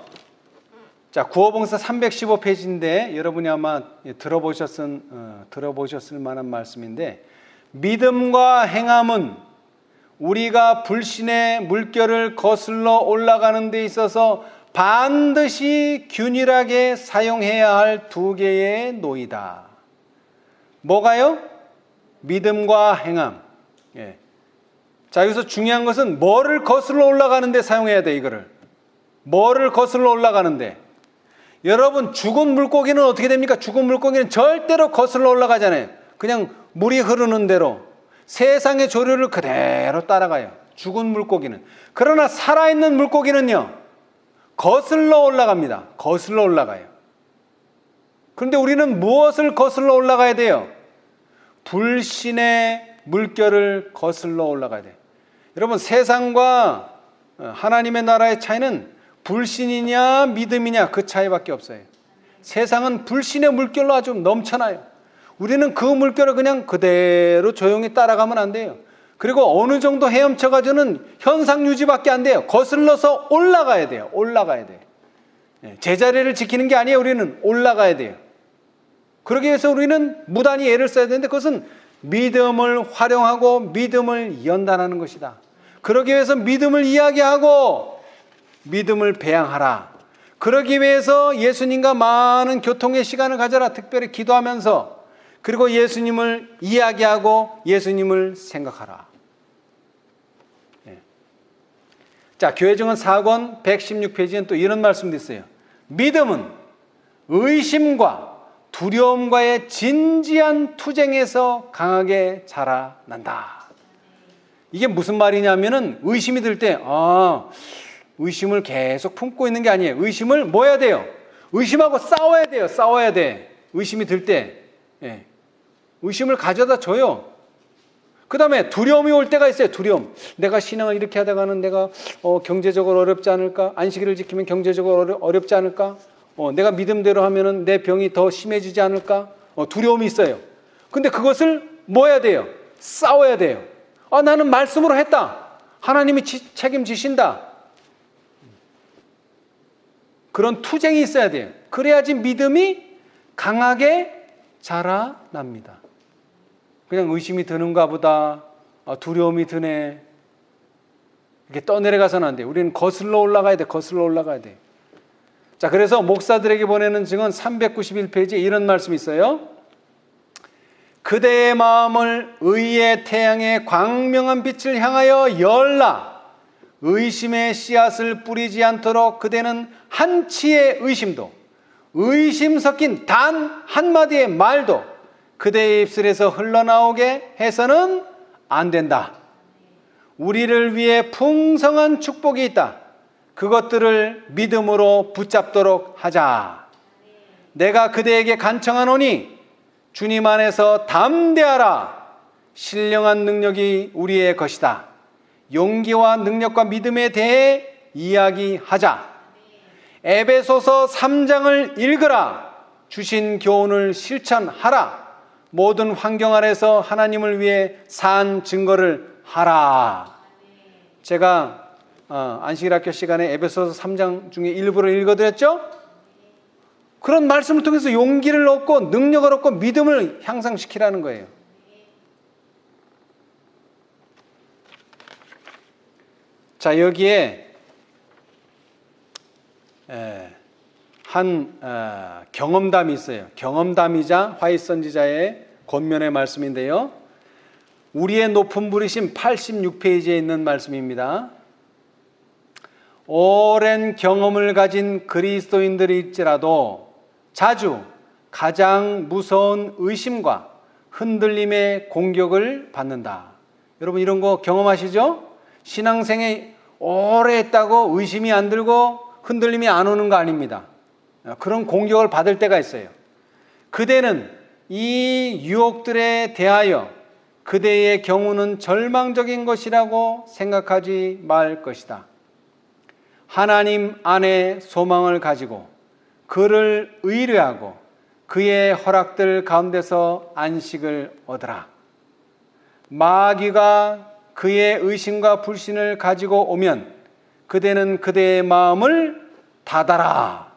자, 구어봉사 315페이지인데 여러분이 아마 들어보셨을 만한 말씀인데, 믿음과 행함은 우리가 불신의 물결을 거슬러 올라가는 데 있어서 반드시 균일하게 사용해야 할 두 개의 노이다. 뭐가요? 믿음과 행함. 예. 자, 여기서 중요한 것은 뭐를 거슬러 올라가는데 사용해야 돼, 이거를. 뭐를 거슬러 올라가는데. 여러분, 죽은 물고기는 어떻게 됩니까? 죽은 물고기는 절대로 거슬러 올라가잖아요. 그냥 물이 흐르는 대로. 세상의 조류를 그대로 따라가요. 죽은 물고기는. 그러나 살아있는 물고기는요, 거슬러 올라갑니다. 거슬러 올라가요. 그런데 우리는 무엇을 거슬러 올라가야 돼요? 불신의 물결을 거슬러 올라가야 돼요. 여러분, 세상과 하나님의 나라의 차이는 불신이냐 믿음이냐 그 차이밖에 없어요. 세상은 불신의 물결로 아주 넘쳐나요. 우리는 그 물결을 그냥 그대로 조용히 따라가면 안 돼요. 그리고 어느 정도 헤엄쳐가지고는 현상 유지밖에 안 돼요. 거슬러서 올라가야 돼요. 올라가야 돼요. 제자리를 지키는 게 아니에요. 우리는 올라가야 돼요. 그러기 위해서 우리는 무단히 애를 써야 되는데, 그것은 믿음을 활용하고 믿음을 연단하는 것이다. 그러기 위해서 믿음을 이야기하고 믿음을 배양하라. 그러기 위해서 예수님과 많은 교통의 시간을 가져라. 특별히 기도하면서. 그리고 예수님을 이야기하고 예수님을 생각하라. 자, 교회증언 4권 116페이지엔 또 이런 말씀도 있어요. 믿음은 의심과 두려움과의 진지한 투쟁에서 강하게 자라난다. 이게 무슨 말이냐면은, 의심이 들 때, 의심을 계속 품고 있는 게 아니에요. 의심을 뭐 해야 돼요? 의심하고 싸워야 돼요. 싸워야 돼. 의심이 들 때. 의심을 가져다 줘요. 그 다음에 두려움이 올 때가 있어요. 두려움. 내가 신앙을 이렇게 하다가는 내가 경제적으로 어렵지 않을까? 안식일을 지키면 경제적으로 어렵지 않을까? 내가 믿음대로 하면은 내 병이 더 심해지지 않을까? 두려움이 있어요. 근데 그것을 뭐 해야 돼요? 싸워야 돼요. 나는 말씀으로 했다. 하나님이 책임지신다. 그런 투쟁이 있어야 돼요. 그래야지 믿음이 강하게 자라납니다. 그냥 의심이 드는가 보다, 두려움이 드네, 이렇게 떠내려가서는 안 돼요. 우리는 거슬러 올라가야 돼. 거슬러 올라가야 돼. 자, 그래서 목사들에게 보내는 증언 391페이지에 이런 말씀이 있어요. 그대의 마음을 의의 태양의 광명한 빛을 향하여 열라. 의심의 씨앗을 뿌리지 않도록 그대는 한치의 의심도, 의심 섞인 단 한마디의 말도 그대의 입술에서 흘러나오게 해서는 안 된다. 우리를 위해 풍성한 축복이 있다. 그것들을 믿음으로 붙잡도록 하자. 내가 그대에게 간청하노니 주님 안에서 담대하라. 신령한 능력이 우리의 것이다. 용기와 능력과 믿음에 대해 이야기하자. 에베소서 3장을 읽으라. 주신 교훈을 실천하라. 모든 환경 아래서 하나님을 위해 산 증거를 하라. 제가 안식일 학교 시간에 에베소서 3장 중에 일부를 읽어드렸죠? 그런 말씀을 통해서 용기를 얻고 능력을 얻고 믿음을 향상시키라는 거예요. 자, 여기에 한 경험담이 있어요. 경험담이자 화이 선지자의 권면의 말씀인데요. 우리의 높은 부르심 86페이지에 있는 말씀입니다. 오랜 경험을 가진 그리스도인들일지라도 자주 가장 무서운 의심과 흔들림의 공격을 받는다. 여러분 이런 거 경험하시죠? 신앙생에 오래 했다고 의심이 안 들고 흔들림이 안 오는 거 아닙니다. 그런 공격을 받을 때가 있어요. 그대는 이 유혹들에 대하여 그대의 경우는 절망적인 것이라고 생각하지 말 것이다. 하나님 안에 소망을 가지고 그를 의뢰하고 그의 허락들 가운데서 안식을 얻으라. 마귀가 그의 의심과 불신을 가지고 오면 그대는 그대의 마음을 닫아라.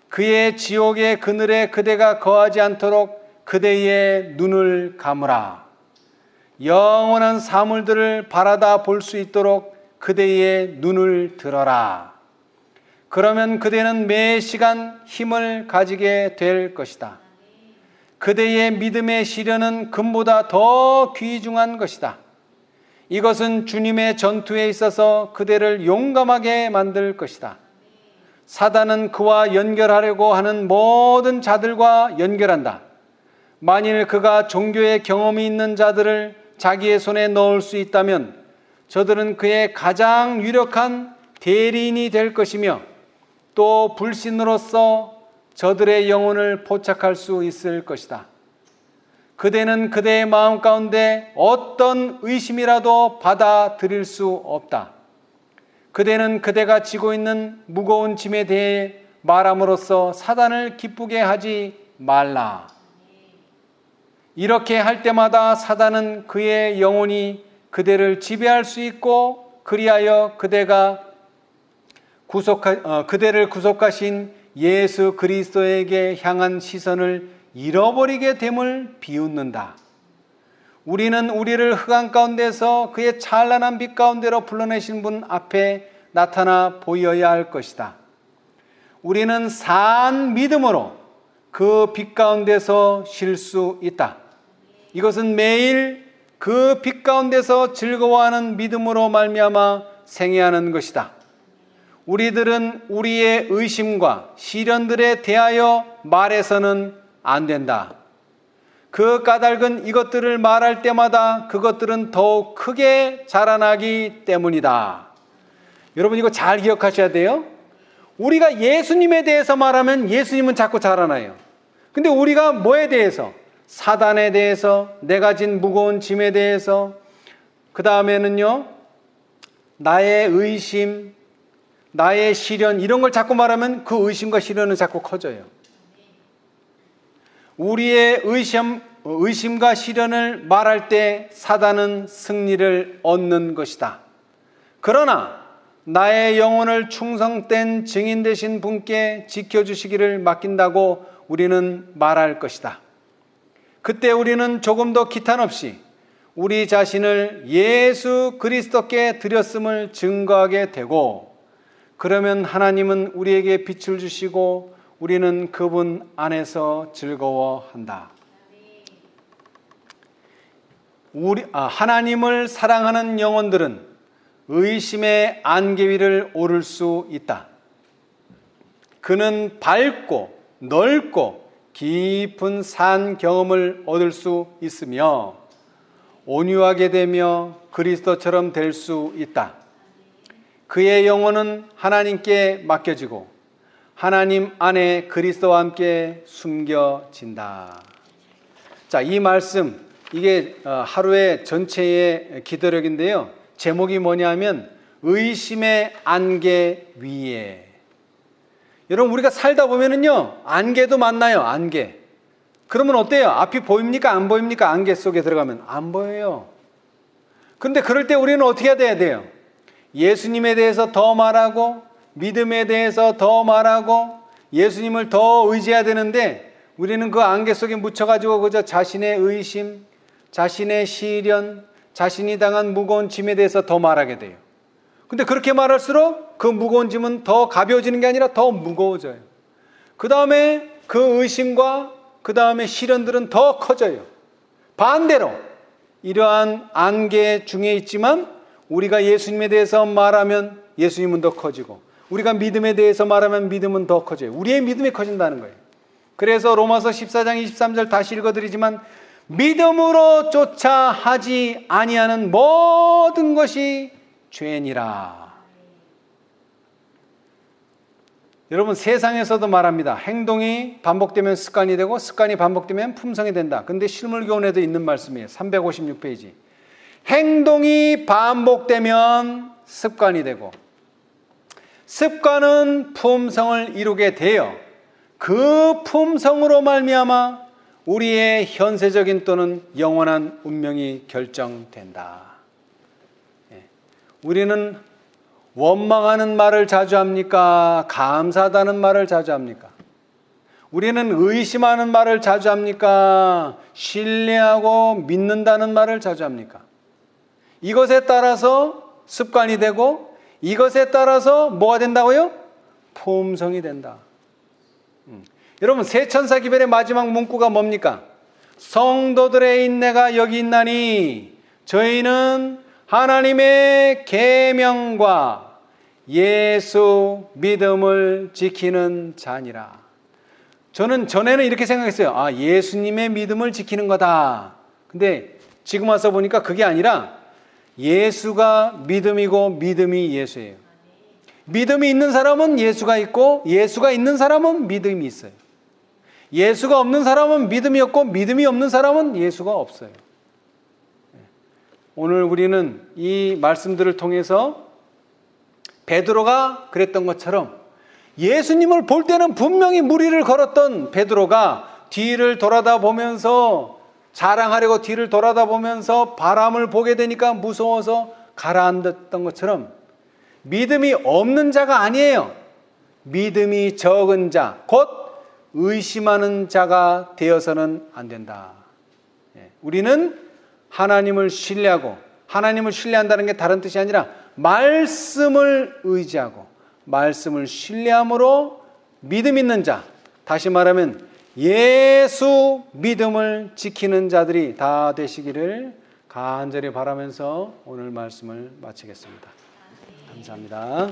그의 지옥의 그늘에 그대가 거하지 않도록 그대의 눈을 감으라. 영원한 사물들을 바라다 볼 수 있도록 그대의 눈을 들어라. 그러면 그대는 매 시간 힘을 가지게 될 것이다. 그대의 믿음의 시련은 금보다 더 귀중한 것이다. 이것은 주님의 전투에 있어서 그대를 용감하게 만들 것이다. 사단은 그와 연결하려고 하는 모든 자들과 연결한다. 만일 그가 종교의 경험이 있는 자들을 자기의 손에 넣을 수 있다면 저들은 그의 가장 유력한 대리인이 될 것이며 또 불신으로서 저들의 영혼을 포착할 수 있을 것이다. 그대는 그대의 마음 가운데 어떤 의심이라도 받아들일 수 없다. 그대는 그대가 지고 있는 무거운 짐에 대해 말함으로써 사단을 기쁘게 하지 말라. 이렇게 할 때마다 사단은 그의 영혼이 그대를 지배할 수 있고 그리하여 그대를 구속하신 예수 그리스도에게 향한 시선을 잃어버리게 됨을 비웃는다. 우리는 우리를 흑암 가운데서 그의 찬란한 빛 가운데로 불러내신 분 앞에 나타나 보여야 할 것이다. 우리는 산 믿음으로 그 빛 가운데서 쉴 수 있다. 이것은 매일 그 빛 가운데서 즐거워하는 믿음으로 말미암아 생애하는 것이다. 우리들은 우리의 의심과 시련들에 대하여 말해서는 안 된다. 그 까닭은 이것들을 말할 때마다 그것들은 더욱 크게 자라나기 때문이다. 여러분 이거 잘 기억하셔야 돼요. 우리가 예수님에 대해서 말하면 예수님은 자꾸 자라나요. 근데 우리가 뭐에 대해서? 사단에 대해서, 내가 진 무거운 짐에 대해서, 그 다음에는요 나의 의심, 나의 시련 이런 걸 자꾸 말하면 그 의심과 시련은 자꾸 커져요. 우리의 의심과 시련을 말할 때 사단은 승리를 얻는 것이다. 그러나 나의 영혼을 충성된 증인 되신 분께 지켜주시기를 맡긴다고 우리는 말할 것이다. 그때 우리는 조금 더 기탄 없이 우리 자신을 예수 그리스도께 드렸음을 증거하게 되고, 그러면 하나님은 우리에게 빛을 주시고 우리는 그분 안에서 즐거워한다. 하나님을 사랑하는 영혼들은 의심의 안개 위를 오를 수 있다. 그는 밝고 넓고 깊은 산 경험을 얻을 수 있으며 온유하게 되며 그리스도처럼 될 수 있다. 그의 영혼은 하나님께 맡겨지고 하나님 안에 그리스도와 함께 숨겨진다. 자, 이 말씀 이게 하루의 전체의 기도력인데요. 제목이 뭐냐면 의심의 안개 위에. 여러분 우리가 살다 보면은요 안개도 만나요. 안개. 그러면 어때요? 앞이 보입니까? 안 보입니까? 안개 속에 들어가면 안 보여요. 그런데 그럴 때 우리는 어떻게 해야 돼요? 예수님에 대해서 더 말하고 믿음에 대해서 더 말하고 예수님을 더 의지해야 되는데 우리는 그 안개 속에 묻혀가지고 그저 자신의 의심, 자신의 시련, 자신이 당한 무거운 짐에 대해서 더 말하게 돼요. 근데 그렇게 말할수록 그 무거운 짐은 더 가벼워지는 게 아니라 더 무거워져요. 그 다음에 그 의심과 그 다음에 시련들은 더 커져요. 반대로 이러한 안개 중에 있지만 우리가 예수님에 대해서 말하면 예수님은 더 커지고 우리가 믿음에 대해서 말하면 믿음은 더 커져요. 우리의 믿음이 커진다는 거예요. 그래서 로마서 14장 23절 다시 읽어드리지만 믿음으로 쫓아 하지 아니하는 모든 것이 죄니라. 여러분 세상에서도 말합니다. 행동이 반복되면 습관이 되고 습관이 반복되면 품성이 된다. 근데 실물교훈에도 있는 말씀이에요. 356페이지. 행동이 반복되면 습관이 되고 습관은 품성을 이루게 되어 그 품성으로 말미암아 우리의 현세적인 또는 영원한 운명이 결정된다. 우리는 원망하는 말을 자주 합니까? 감사하다는 말을 자주 합니까? 우리는 의심하는 말을 자주 합니까? 신뢰하고 믿는다는 말을 자주 합니까? 이것에 따라서 습관이 되고 이것에 따라서 뭐가 된다고요? 품성이 된다. 여러분 세천사 기별의 마지막 문구가 뭡니까? 성도들의 인내가 여기 있나니 저희는 하나님의 계명과 예수 믿음을 지키는 자니라. 저는 전에는 이렇게 생각했어요. 예수님의 믿음을 지키는 거다. 근데 지금 와서 보니까 그게 아니라 예수가 믿음이고 믿음이 예수예요. 믿음이 있는 사람은 예수가 있고 예수가 있는 사람은 믿음이 있어요. 예수가 없는 사람은 믿음이 없고 믿음이 없는 사람은 예수가 없어요. 오늘 우리는 이 말씀들을 통해서 베드로가 그랬던 것처럼 예수님을 볼 때는 분명히 무리를 걸었던 베드로가 뒤를 돌아다 보면서 자랑하려고 뒤를 돌아다 보면서 바람을 보게 되니까 무서워서 가라앉았던 것처럼 믿음이 없는 자가 아니에요. 믿음이 적은 자, 곧 의심하는 자가 되어서는 안 된다. 우리는 하나님을 신뢰하고 하나님을 신뢰한다는 게 다른 뜻이 아니라 말씀을 의지하고 말씀을 신뢰함으로 믿음 있는 자, 다시 말하면 예수 믿음을 지키는 자들이 다 되시기를 간절히 바라면서 오늘 말씀을 마치겠습니다. 감사합니다.